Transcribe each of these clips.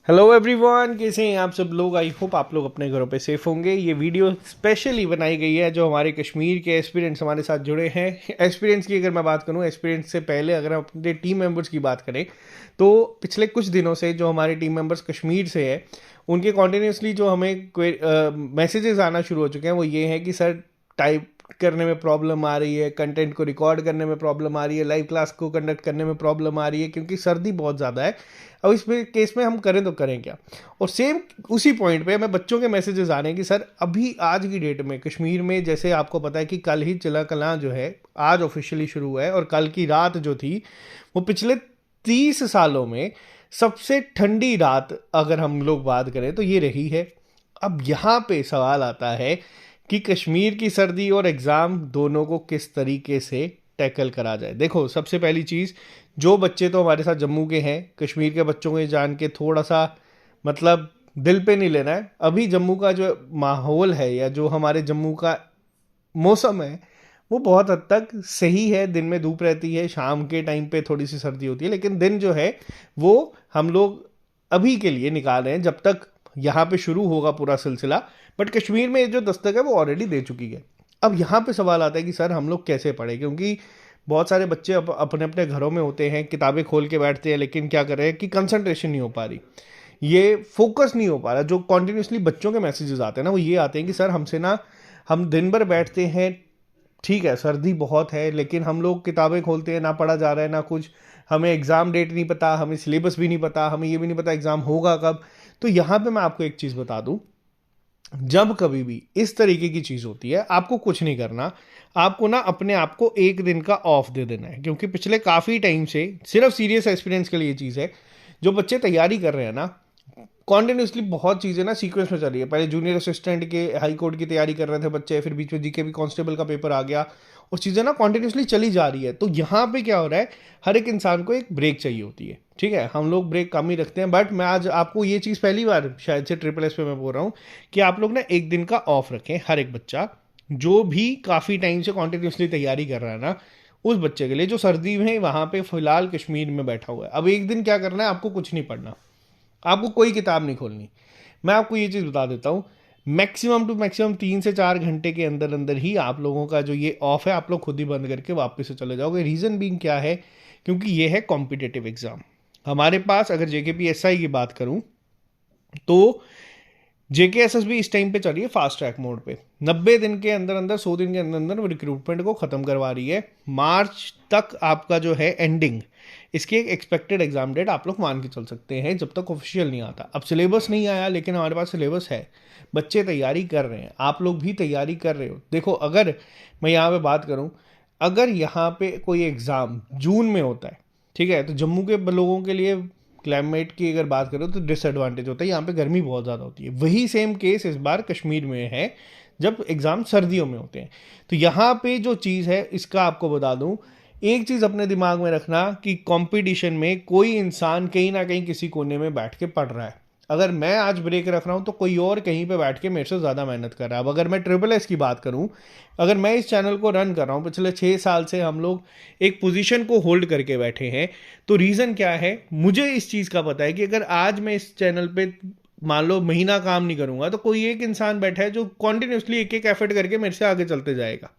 Hello everyone, कैसे हैं आप सब लोग। आई होप आप लोग अपने घरों पे सेफ होंगे। ये वीडियो स्पेशली बनाई गई है जो हमारे कश्मीर के एस्पिरेंट्स हमारे साथ जुड़े हैं। एस्पिरेंट्स की अगर मैं बात करूं, एस्पिरेंट्स से पहले अगर हम अपने टीम मेंबर्स की बात करें तो पिछले कुछ दिनों से जो हमारे टीम मेंबर्स कश्मीर से है उनके कॉन्टीन्यूसली जो हमें मैसेजेस आना शुरू हो चुके हैं वो ये है कि सर टाइप करने में प्रॉब्लम आ रही है, कंटेंट को रिकॉर्ड करने में प्रॉब्लम आ रही है, लाइव क्लास को कंडक्ट करने में प्रॉब्लम आ रही है क्योंकि सर्दी बहुत ज़्यादा है। अब इस केस में हम करें तो करें क्या। और सेम उसी पॉइंट पे हमें बच्चों के मैसेजेस आ रहे हैं कि सर अभी आज की डेट में कश्मीर में, जैसे आपको पता है कि कल ही चिला कलां जो है आज ऑफिशियली शुरू हुआ है और कल की रात जो थी वो पिछले 30 सालों में सबसे ठंडी रात अगर हम लोग बात करें तो ये रही है। अब यहाँ पे सवाल आता है कि कश्मीर की सर्दी और एग्ज़ाम दोनों को किस तरीके से टैकल करा जाए। देखो, सबसे पहली चीज़, जो बच्चे तो हमारे साथ जम्मू के हैं, कश्मीर के बच्चों को ये जान के थोड़ा सा मतलब दिल पे नहीं लेना है। अभी जम्मू का जो माहौल है या जो हमारे जम्मू का मौसम है वो बहुत हद तक सही है। दिन में धूप रहती है, शाम के टाइम पे थोड़ी सी सर्दी होती है, लेकिन दिन जो है वो हम लोग अभी के लिए निकाल रहे हैं जब तक यहाँ पे शुरू होगा पूरा सिलसिला। बट कश्मीर में जो दस्तक है वो ऑलरेडी दे चुकी है। अब यहाँ पे सवाल आता है कि सर हम लोग कैसे पढ़ें, क्योंकि बहुत सारे बच्चे अपने अपने घरों में होते हैं, किताबें खोल के बैठते हैं, लेकिन क्या कर रहे हैं कि कंसंट्रेशन नहीं हो पा रही, ये फोकस नहीं हो पा रहा। जो कॉन्टिन्यूसली बच्चों के मैसेजेस आते हैं ना वो ये आते हैं कि सर हमसे ना, हम दिन भर बैठते हैं, ठीक है सर्दी बहुत है, लेकिन हम लोग किताबें खोलते हैं, ना पढ़ा जा रहा है ना कुछ, हमें एग्ज़ाम डेट नहीं पता, हमें सिलेबस भी नहीं पता, हमें ये भी नहीं पता एग्ज़ाम होगा कब। तो यहाँ पे मैं आपको एक चीज़ बता दूँ, जब कभी भी इस तरीके की चीज़ होती है आपको कुछ नहीं करना, आपको ना अपने आप को एक दिन का ऑफ दे देना है। क्योंकि पिछले काफ़ी टाइम से सिर्फ सीरियस एक्सपीरियंस के लिए चीज़ है, जो बच्चे तैयारी कर रहे हैं ना कॉन्टिन्यूसली बहुत चीज़ें ना सीक्वेंस में चल रही है। पहले जूनियर असिस्टेंट के हाई कोर्ट की तैयारी कर रहे थे बच्चे, फिर बीच में जीके भी कांस्टेबल का पेपर आ गया और चीज़ें ना कॉन्टिन्यूसली चली जा रही है। तो यहाँ पे क्या हो रहा है, हर एक इंसान को एक ब्रेक चाहिए होती है। ठीक है, हम लोग ब्रेक कम ही रखते हैं, बट मैं आज आपको ये चीज़ पहली बार शायद से ट्रिपल एस पे मैं बोल रहा हूँ कि आप लोग ना एक दिन का ऑफ रखें। हर एक बच्चा जो भी काफ़ी टाइम से कॉन्टिन्यूसली तैयारी कर रहा है ना, उस बच्चे के लिए जो सर्दी में वहाँ पे फिलहाल कश्मीर में बैठा हुआ है, अब एक दिन क्या करना है, आपको कुछ नहीं पढ़ना, आपको कोई किताब नहीं खोलनी। मैं आपको ये चीज़ बता देता हूँ, मैक्सिमम टू मैक्सिमम 3 से 4 घंटे के अंदर अंदर ही आप लोगों का जो ये ऑफ है आप लोग खुद ही बंद करके वापस से चले जाओगे। रीज़न बीइंग क्या है, क्योंकि ये है कॉम्पिटिटिव एग्ज़ाम। हमारे पास अगर जेकेपीएसआई की बात करूँ तो जेकेएसएसबी इस टाइम पे चल रही है फास्ट ट्रैक मोड पे। 90 दिन के अंदर अंदर, 100 दिन के अंदर अंदर वो रिक्रूटमेंट को ख़त्म करवा रही है। मार्च तक आपका जो है एंडिंग, इसकी एक एक्सपेक्टेड एग्जाम डेट आप लोग मान के चल सकते हैं जब तक ऑफिशियल नहीं आता। अब सिलेबस नहीं आया, लेकिन हमारे पास सिलेबस है, बच्चे तैयारी कर रहे हैं, आप लोग भी तैयारी कर रहे हो। देखो, अगर मैं यहाँ पे बात करूँ, अगर यहाँ पे कोई एग्ज़ाम जून में होता है, ठीक है, तो जम्मू के लोगों के लिए क्लाइमेट की अगर बात करो तो डिसएडवांटेज होता है, यहाँ पे गर्मी बहुत ज़्यादा होती है। वही सेम केस इस बार कश्मीर में है जब एग्ज़ाम सर्दियों में होते हैं। तो यहाँ पे जो चीज़ है इसका आपको बता दूँ, एक चीज़ अपने दिमाग में रखना कि कंपटीशन में कोई इंसान कहीं ना कहीं किसी कोने में बैठ के पढ़ रहा है। अगर मैं आज ब्रेक रख रहा हूँ तो कोई और कहीं पे बैठ के मेरे से ज़्यादा मेहनत कर रहा है। अब अगर मैं ट्रिपल एस की बात करूँ, अगर मैं इस चैनल को रन कर रहा हूँ, पिछले 6 साल से हम लोग एक पोजीशन को होल्ड करके बैठे हैं, तो रीज़न क्या है, मुझे इस चीज़ का पता है कि अगर आज मैं इस चैनल पे मान लो महीना काम नहीं करूँगा तो कोई एक इंसान बैठा है जो कॉन्टिन्यूसली एक एक एफर्ट करके मेरे से आगे चलते जाएगा।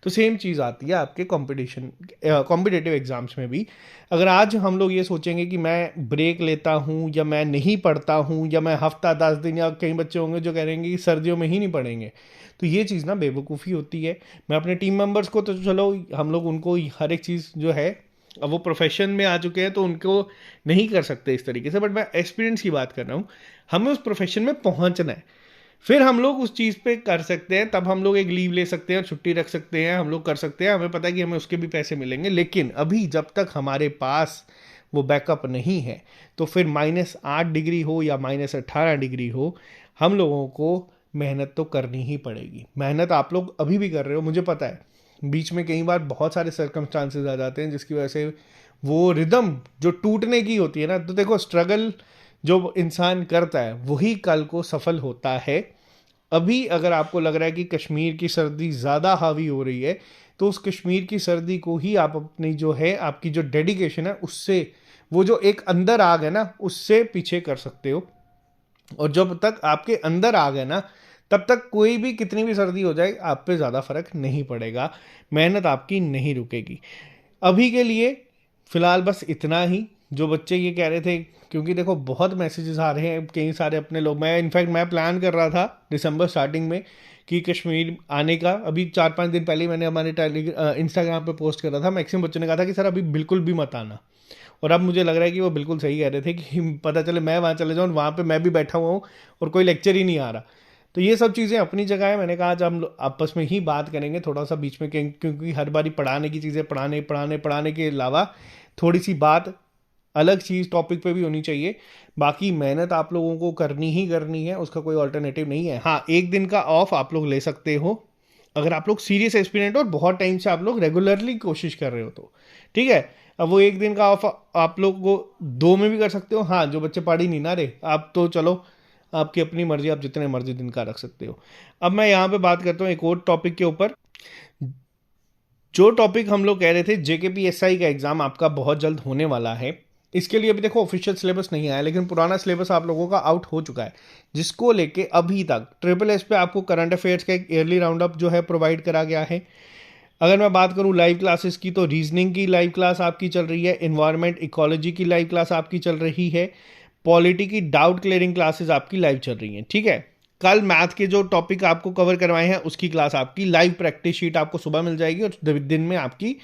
तो सेम चीज़ आती है आपके कॉम्पिटिटिव एग्ज़ाम्स में भी। अगर आज हम लोग ये सोचेंगे कि मैं ब्रेक लेता हूँ या मैं नहीं पढ़ता हूँ या मैं हफ्ता 10 दिन, या कई बच्चे होंगे जो कह रहेंगे कि सर्दियों में ही नहीं पढ़ेंगे, तो ये चीज़ ना बेवकूफ़ी होती है। मैं अपने टीम मेंबर्स को तो चलो हम लोग उनको हर एक चीज़ जो है, अब वो प्रोफेशन में आ चुके हैं तो उनको नहीं कर सकते इस तरीके से, बट मैं एक्सपीरियंस की बात कर रहा हूँ। हमें उस प्रोफेशन में पहुँचना है, फिर हम लोग उस चीज़ पे कर सकते हैं, तब हम लोग एक लीव ले सकते हैं, छुट्टी रख सकते हैं, हम लोग कर सकते हैं, हमें पता है कि हमें उसके भी पैसे मिलेंगे। लेकिन अभी जब तक हमारे पास वो बैकअप नहीं है, तो फिर -8 डिग्री हो या -18 डिग्री हो, हम लोगों को मेहनत तो करनी ही पड़ेगी। मेहनत आप लोग अभी भी कर रहे हो, मुझे पता है। बीच में कई बार बहुत सारे सर्कमस्टांसेस आ जाते हैं जिसकी वजह से वो रिदम जो टूटने की होती है ना, तो देखो स्ट्रगल जो इंसान करता है वही कल को सफल होता है। अभी अगर आपको लग रहा है कि कश्मीर की सर्दी ज़्यादा हावी हो रही है, तो उस कश्मीर की सर्दी को ही आप अपनी जो है आपकी जो डेडिकेशन है उससे वो जो एक अंदर आग है ना, उससे पीछे कर सकते हो। और जब तक आपके अंदर आग है ना, तब तक कोई भी कितनी भी सर्दी हो जाए आप पे ज़्यादा फर्क नहीं पड़ेगा, मेहनत आपकी नहीं रुकेगी। अभी के लिए फ़िलहाल बस इतना ही। जो बच्चे ये कह रहे थे, क्योंकि देखो बहुत मैसेजेस आ रहे हैं, कई सारे अपने लोग, मैं इनफैक्ट मैं प्लान कर रहा था दिसंबर स्टार्टिंग में कि कश्मीर आने का। अभी 4-5 दिन पहले मैंने हमारे इंस्टाग्राम पे पोस्ट करा था, मैक्सिमम बच्चों ने कहा था कि सर अभी बिल्कुल भी मत आना। और अब मुझे लग रहा है कि वो बिल्कुल सही कह रहे थे कि पता चले मैं वहाँ चले जाऊँ, वहाँ पे मैं भी बैठा हुआ हूँ और कोई लेक्चर ही नहीं आ रहा। तो ये सब चीज़ें अपनी जगह है। मैंने कहा आज हम आपस में ही बात करेंगे थोड़ा सा बीच में, क्योंकि हर बारी पढ़ाने की चीज़ें पढ़ाने के अलावा थोड़ी सी बात अलग चीज़ टॉपिक पे भी होनी चाहिए। बाकी मेहनत आप लोगों को करनी ही करनी है, उसका कोई ऑल्टरनेटिव नहीं है। हाँ, एक दिन का ऑफ आप लोग ले सकते हो अगर आप लोग सीरियस एस्पिरेंट हो और बहुत टाइम से आप लोग रेगुलरली कोशिश कर रहे हो तो, ठीक है। अब वो एक दिन का ऑफ आप लोग को 2 में भी कर सकते हो। हाँ, जो बच्चे पढ़ ही नहीं ना रहे, आप तो चलो आपकी अपनी मर्जी, आप जितने मर्जी दिन का रख सकते हो। अब मैं यहाँ पे बात करता हूँ एक और टॉपिक के ऊपर। जो टॉपिक हम लोग कह रहे थे, JKPSI का एग्जाम आपका बहुत जल्द होने वाला है। इसके लिए अभी देखो ऑफिशियल सिलेबस नहीं आया, लेकिन पुराना सिलेबस आप लोगों का आउट हो चुका है, जिसको लेके अभी तक SSS पे आपको करंट अफेयर्स का एक ईयरली राउंड अप जो है प्रोवाइड करा गया है। अगर मैं बात करूं लाइव क्लासेस की, तो रीजनिंग की लाइव क्लास आपकी चल रही है, इन्वायरमेंट इकोलॉजी की लाइव क्लास आपकी चल रही है, पॉलिटी की डाउट क्लियरिंग क्लासेस आपकी लाइव चल रही हैं, ठीक है। कल मैथ के जो टॉपिक आपको कवर करवाए हैं उसकी क्लास आपकी लाइव प्रैक्टिस शीट आपको सुबह मिल जाएगी और दिन में आपकी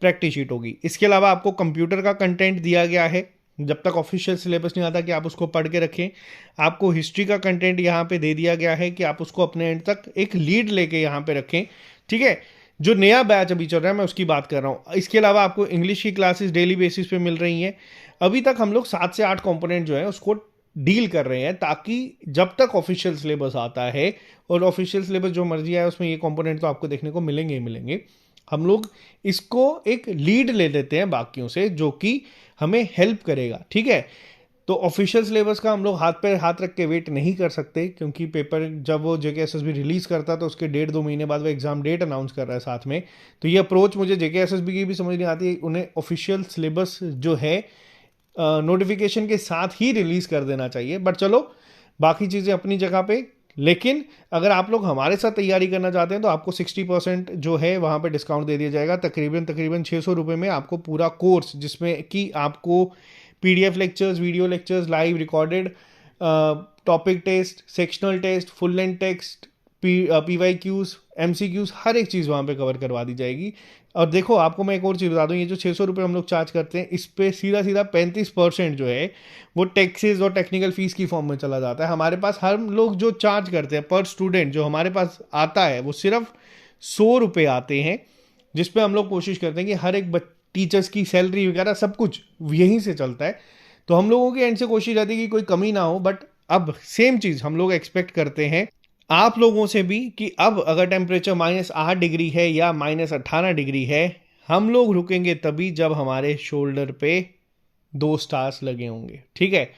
प्रैक्टिस शीट होगी। इसके अलावा आपको कंप्यूटर का कंटेंट दिया गया है, जब तक ऑफिशियल सिलेबस नहीं आता कि आप उसको पढ़ के रखें। आपको हिस्ट्री का कंटेंट यहाँ पे दे दिया गया है कि आप उसको अपने एंड तक एक लीड लेके यहाँ पे रखें, ठीक है। जो नया बैच अभी चल रहा है मैं उसकी बात कर रहा हूँ। इसके अलावा आपको इंग्लिश की क्लासेस डेली बेसिस पे मिल रही हैं। अभी तक हम लोग 7 से 8 कंपोनेंट जो है उसको डील कर रहे हैं, ताकि जब तक ऑफिशियल सिलेबस आता है, और ऑफिशियल सिलेबस जो मर्जी आए उसमें ये कंपोनेंट तो आपको देखने को मिलेंगे ही मिलेंगे, हम लोग इसको एक लीड ले लेते हैं बाकियों से, जो कि हमें हेल्प करेगा, ठीक है। तो ऑफिशियल सिलेबस का हम लोग हाथ पे हाथ रख के वेट नहीं कर सकते, क्योंकि पेपर जब वो JKSSB रिलीज करता है तो उसके 1.5-2 महीने बाद वो एग्जाम डेट अनाउंस कर रहा है साथ में। तो ये अप्रोच मुझे JKSSB की भी समझ नहीं आती। उन्हें ऑफिशियल सिलेबस जो है नोटिफिकेशन के साथ ही रिलीज कर देना चाहिए। बट चलो, बाकी चीज़ें अपनी जगह पे। लेकिन अगर आप लोग हमारे साथ तैयारी करना चाहते हैं तो आपको 60% जो है वहाँ पे डिस्काउंट दे दिया जाएगा। तकरीबन 600 रुपये में आपको पूरा कोर्स, जिसमें कि आपको PDF lectures, video lectures, live recorded, topic test, sectional test, full length text, PYQs, MCQs, हर एक चीज़ वहाँ पे कवर करवा दी जाएगी। और देखो, आपको मैं एक और चीज़ बता दूँ, ये जो 600 रुपये हम लोग चार्ज करते हैं, इस पर सीधा 35% जो है वो टैक्सेस और टेक्निकल फीस की फॉर्म में चला जाता है। हमारे पास हम लोग जो चार्ज करते हैं पर स्टूडेंट, जो हमारे पास आता है वो सिर्फ 100 रुपये आते हैं, जिसपे हम लोग कोशिश करते हैं कि हर एक टीचर्स की सैलरी वगैरह सब कुछ यहीं से चलता है। तो हम लोगों की एंड से कोशिश रहती है कि कोई कमी ना हो। बट अब सेम चीज़ हम लोग एक्सपेक्ट करते हैं आप लोगों से भी, कि अब अगर टेम्परेचर -8 डिग्री है या -18 डिग्री है, हम लोग रुकेंगे तभी जब हमारे शोल्डर पे 2 स्टार्स लगे होंगे, ठीक है।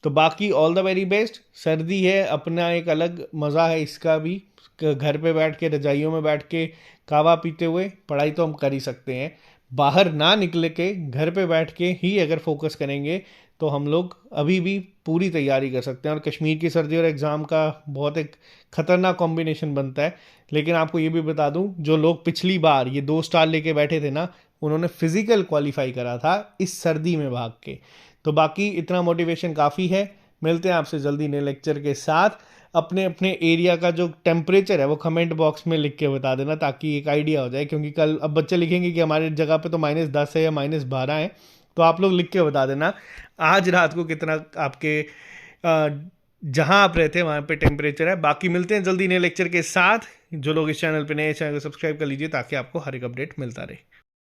तो बाकी ऑल द वेरी बेस्ट। सर्दी है, अपना एक अलग मज़ा है इसका भी। घर पे बैठ के, रजाइयों में बैठ के कावा पीते हुए पढ़ाई तो हम कर ही सकते हैं। बाहर ना निकल के घर पे बैठ के ही अगर फोकस करेंगे तो हम लोग अभी भी पूरी तैयारी कर सकते हैं। और कश्मीर की सर्दी और एग्ज़ाम का बहुत एक ख़तरनाक कॉम्बिनेशन बनता है। लेकिन आपको ये भी बता दूं, जो लोग पिछली बार ये 2 स्टार लेके बैठे थे ना, उन्होंने फिज़िकल क्वालिफाई करा था इस सर्दी में भाग के। तो बाकी इतना मोटिवेशन काफ़ी है। मिलते हैं आपसे जल्दी नए लेक्चर के साथ। अपने अपने एरिया का जो टेम्परेचर है वो कमेंट बॉक्स में लिख के बता देना, ताकि एक आइडिया हो जाए। क्योंकि कल अब बच्चे लिखेंगे कि हमारे जगह पे तो -10 है या -12 है, तो आप लोग लिख के बता देना आज रात को कितना आपके जहां आप रहते हैं वहां पे टेम्परेचर है। बाकी मिलते हैं जल्दी नए लेक्चर के साथ। जो लोग इस चैनल पे नए, चैनल को सब्सक्राइब कर लीजिए ताकि आपको हर एक अपडेट मिलता रहे।